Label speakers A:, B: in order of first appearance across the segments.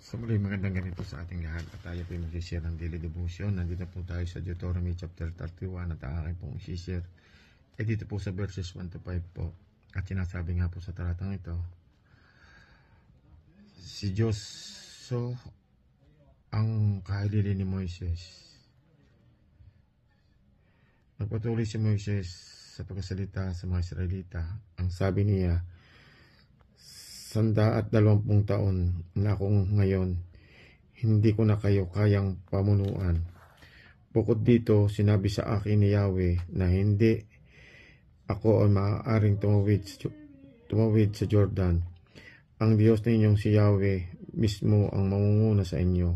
A: So muli magandang ganito sa ating lahat at tayo po yung mag-share ng daily devotion. Nandito po tayo sa Deuteronomy chapter 31 at aking pong i-share dito po sa verses 1 to 5 po. At sinasabi nga po sa talatang ito, si Diyos ang kahalili ni Moises. Nagpatuloy si Moises sa pagkasalita sa mga Israelita. Ang sabi niya, 120 taon na akong ngayon, hindi ko na kayo kayang pamunuan. Bukod dito, sinabi sa akin ni Yahweh na hindi ako ay maaaring tumawid sa Jordan. Ang Diyos ninyong si Yahweh mismo ang mamumuna sa inyo.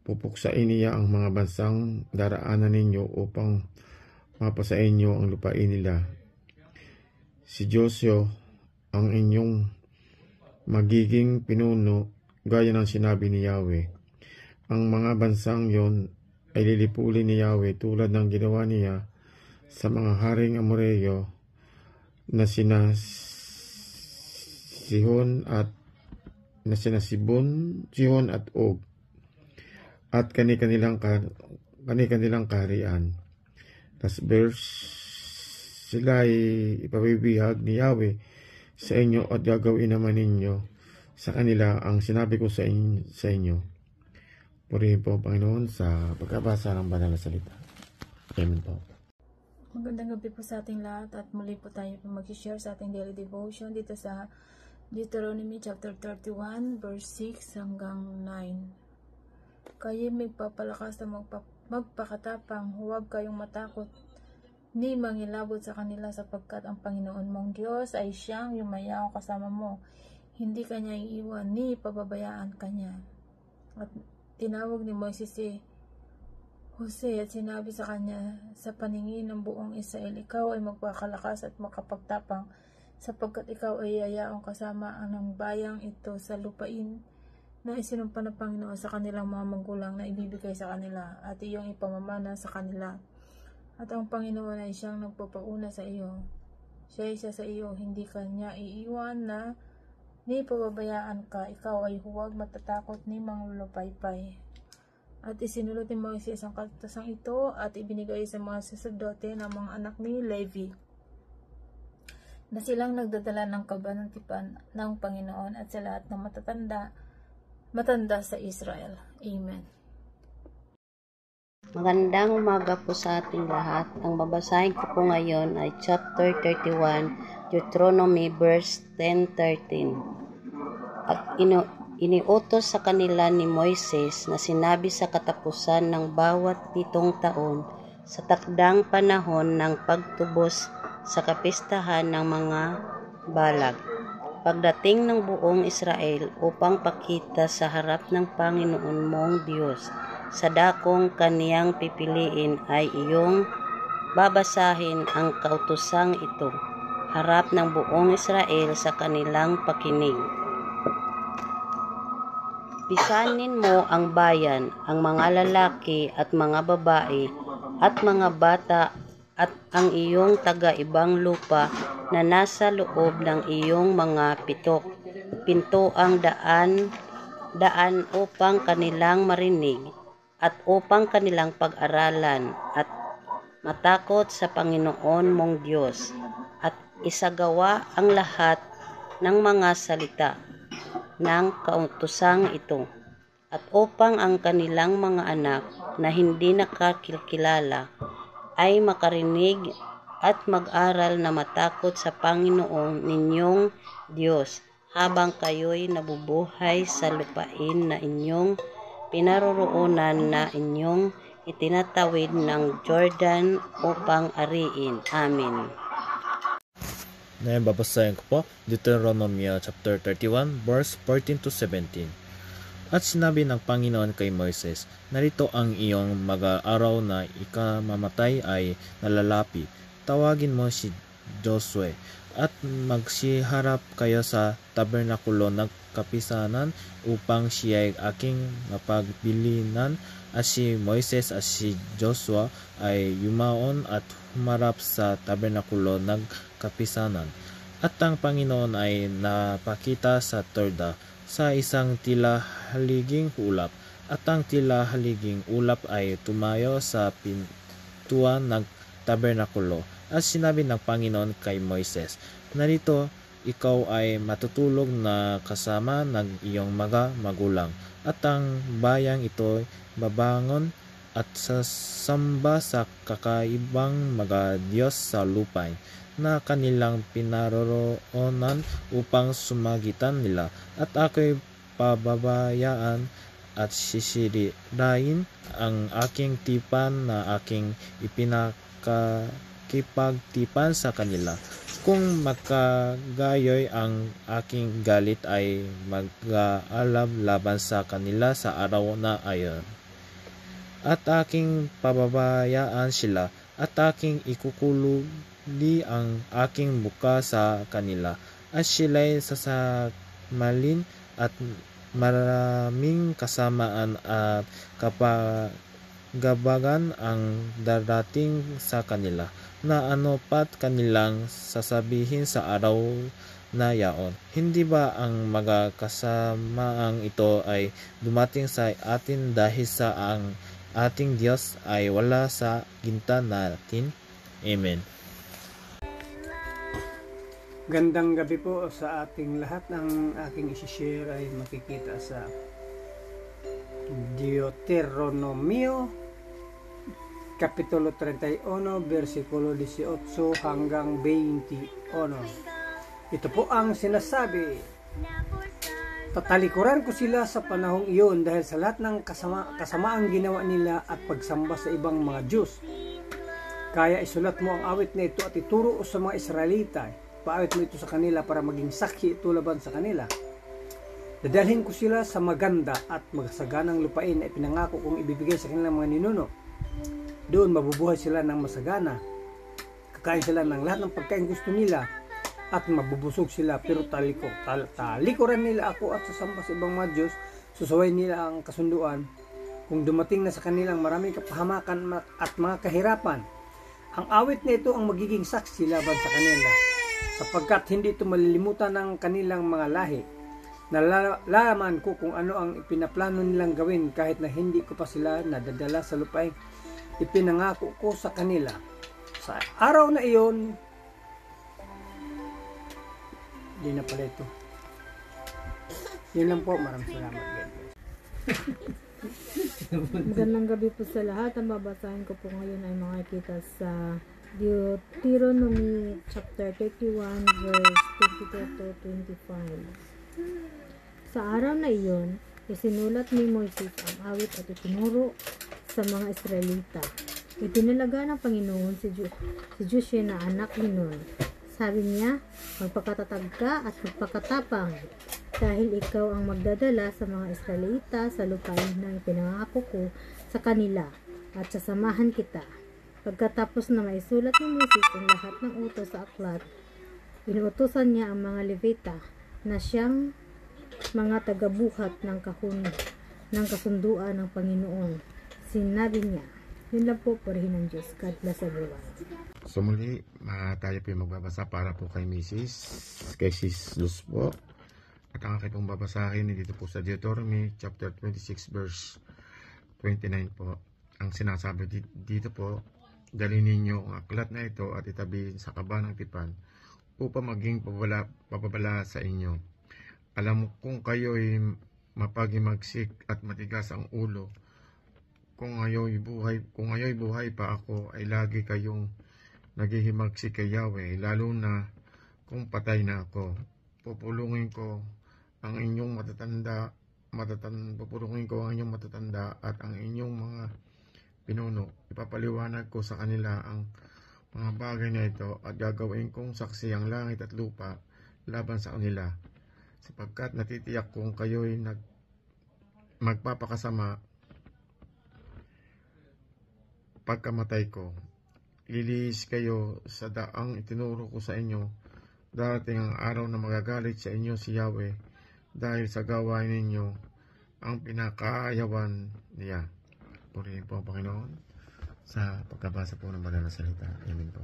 A: Pupuksain niya ang mga bansang daraanan ninyo upang mapa sa inyo ang lupain nila. Si Joshua ang inyong magiging pinuno gaya ng sinabi ni Yahweh. Ang mga bansang yon ay lilipulin ni Yahweh tulad ng ginawa niya sa mga haring Amoreyo na sina Sihon at Og at kani-kanilang kaharian. Tas verse, sila ay ipabibihag ni Yahweh sa inyo at gagawin naman ninyo sa kanila ang sinabi ko sa inyo. Purihin po Panginoon sa pagkabasa ng banal na salita. Amen po.
B: Magandang gabi po sa ating lahat at muli po tayo mag-share sa ating daily devotion dito sa Deuteronomy chapter 31 verse 6 hanggang 9. Kayo magpapalakas na magpakatapang, huwag kayong matakot ni mangilabot sa kanila sapagkat ang Panginoon mong Diyos ay siyang yumayaw kasama mo. Hindi kanya iiwan ni pababayaan kanya. At tinawag ni Moises si Jose at sinabi sa kanya sa paningin ng buong Israel, ikaw ay magpakalakas at makapagtapang sapagkat ikaw ay yayaong kasama ang bayang ito sa lupain na isinumpa ng Panginoon sa kanilang mga magulang na ibibigay sa kanila at iyong ipamamana sa kanila. At ang Panginoon ay siyang nagpapauna sa iyo. Siya isa sa iyo, hindi kanya iiwan na ni pababayaan ka. Ikaw ay huwag matatakot ni manglulupaypay. At isinulot ni Moises ang katatahang ito at ibinigay sa mga saserdote ng mga anak ni Levi na silang nagdadala ng kabanatipan ng Panginoon at sa lahat ng matanda sa Israel. Amen.
C: Magandang umaga po sa ating lahat. Ang babasahin ko po ngayon ay chapter 31, Deuteronomy verse 10-13. At iniutos sa kanila ni Moises na sinabi sa katapusan ng bawat 7 taon sa takdang panahon ng pagtubos sa kapistahan ng mga balag. Pagdating ng buong Israel upang pakita sa harap ng Panginoon mong Diyos sa dakong kaniyang pipiliin ay iyong babasahin ang kautosang ito harap ng buong Israel sa kanilang pakinig. Pisanin mo ang bayan, ang mga lalaki at mga babae at mga bata at ang iyong taga-ibang lupa na nasa loob ng iyong mga pintoang daan upang kanilang marinig at upang kanilang pag-aralan at matakot sa Panginoon mong Diyos at isagawa ang lahat ng mga salita ng kautosang ito at upang ang kanilang mga anak na hindi nakakilala ay makarinig at mag-aral na matakot sa Panginoon ninyong Diyos habang kayo'y nabubuhay sa lupain na inyong pinaroroonan na inyong itinatawid ng Jordan upang ariin. Amen.
D: Ngayon babasahin ko po Deuteronomy chapter 31 verse 14 to 17. At sinabi ng Panginoon kay Moises, narito ang iyong mag-aaraw na ikamamatay ay nalalapi. Tawagin mo si Josue at magsiharap kayo sa tabernakulo ng kapisanan upang siya'y aking mapagbilinan. At si Moises at si Joshua ay yumaon at humarap sa tabernakulo ng kapisanan. At ang Panginoon ay napakita sa torda sa isang tila haliging ulap. At ang tila haliging ulap ay tumayo sa pintuan ng tabernakulo. At sinabi ng Panginoon kay Moises, narito, ikaw ay matutulog na kasama ng iyong mga magulang. At ang bayang ito babangon at sasamba sa kakaibang mga Diyos sa lupain na kanilang pinaroroonan upang sumagitan nila. At ako'y pababayaan at sisirain ang aking tipan na aking ipinakikipagtipan sa kanila. Kung makagayoy ang aking galit ay mag-aalab laban sa kanila sa araw na ayon. At aking pababayaan sila at aking ikukululi ang aking muka sa kanila. At sila'y sasamalin at maraming kasamaan at kapagabagan ang darating sa kanila, na ano pat kanilang sasabihin sa araw na yaon. Hindi ba ang mga kasamaang ito ay dumating sa atin dahil sa ang ating Diyos ay wala sa ginta natin? Amen.
E: Gandang gabi po sa ating lahat. Ang aking isi-share ay makikita sa Deuteronomio Kapitulo 31, versikulo 18 hanggang 21. Ito po ang sinasabi: tatalikuran ko sila sa panahong iyon dahil sa lahat ng kasamaang ginawa nila at pagsamba sa ibang mga Diyos. Kaya isulat mo ang awit na ito at ituro sa mga Israelita. Paawit mo ito sa kanila para maging saksi ito laban sa kanila. Dadalhin ko sila sa maganda at masaganang lupain na ipinangako kong ibibigay sa kanilang mga ninuno. Doon mabubuhay sila ng masagana. Kakain sila ng lahat ng pagkain gusto nila at mabubusog sila, pero talikuran nila ako at sasamba sa ibang mga Diyos. Susaway nila ang kasunduan. Kung dumating na sa kanilang maraming kapahamakan at mga kahirapan, ang awit na ito ang magiging saksi laban sa kanila, sapagkat hindi ito malilimutan ng kanilang mga lahi. Nalalaman ko kung ano ang ipinaplano nilang gawin kahit na hindi ko pa sila nadadala sa lupain ipinangako ko sa kanila. Sa araw na iyon, di na pala ito. Yun lang po. Maraming salamat.
B: Magandang gabi po sa lahat. Ang babasahin ko po ngayon ay makikita sa Deuteronomy chapter 31 verse 22 to 25. Sa araw na iyon, isinulat ni Moises ang awit at itinuro sa mga Israelita. Itinalaga ng Panginoon si Joshua na anak ni Nun. Sabi niya, magpakatatag ka at magpakatapang, dahil ikaw ang magdadala sa mga Israelita sa lupain na ipinangako ko sa kanila, at sasamahan kita. Pagkatapos na maisulat ni Moses ang lahat ng utos sa aklat, inuutosan niya ang mga Levita na siyang mga tagabuhat ng kasunduan ng Panginoon. Sinabi niya, yun lang po, purihin ng Diyos. God bless everyone.
A: So muli, tayo po yung magbabasa para po kay kay Sis Luz po. At ang aking pong babasahin dito po sa Deuteronomy chapter 26 verse 29 po. Ang sinasabi dito po, dalhin ninyo ang aklat na ito at itabihin sa kaba ng tipan upang maging papabala sa inyo. Alam kung kayo'y mapagimagsik at matigas ang ulo, kung ayo'y buhay pa ako, ay lagi kayong naghihimagsik kay Yahweh, lalo na kung patay na ako. Pupulungin ko ang inyong matatanda at ang inyong mga pinuno. Ipapaliwanag ko sa kanila ang mga bagay na ito at gagawin kong saksi ang langit at lupa laban sa kanila, sapagkat natitiyak kong kayo'y magpapakasama pagkamatay ko. Lilihis kayo sa daang itinuro ko sa inyo. Darating ang araw na magagalit sa inyo si Yahweh dahil sa gawain ninyo ang pinakaayawan niya. Purihin po ang Panginoon sa pagkabasa po ng banal na salita. Amen po.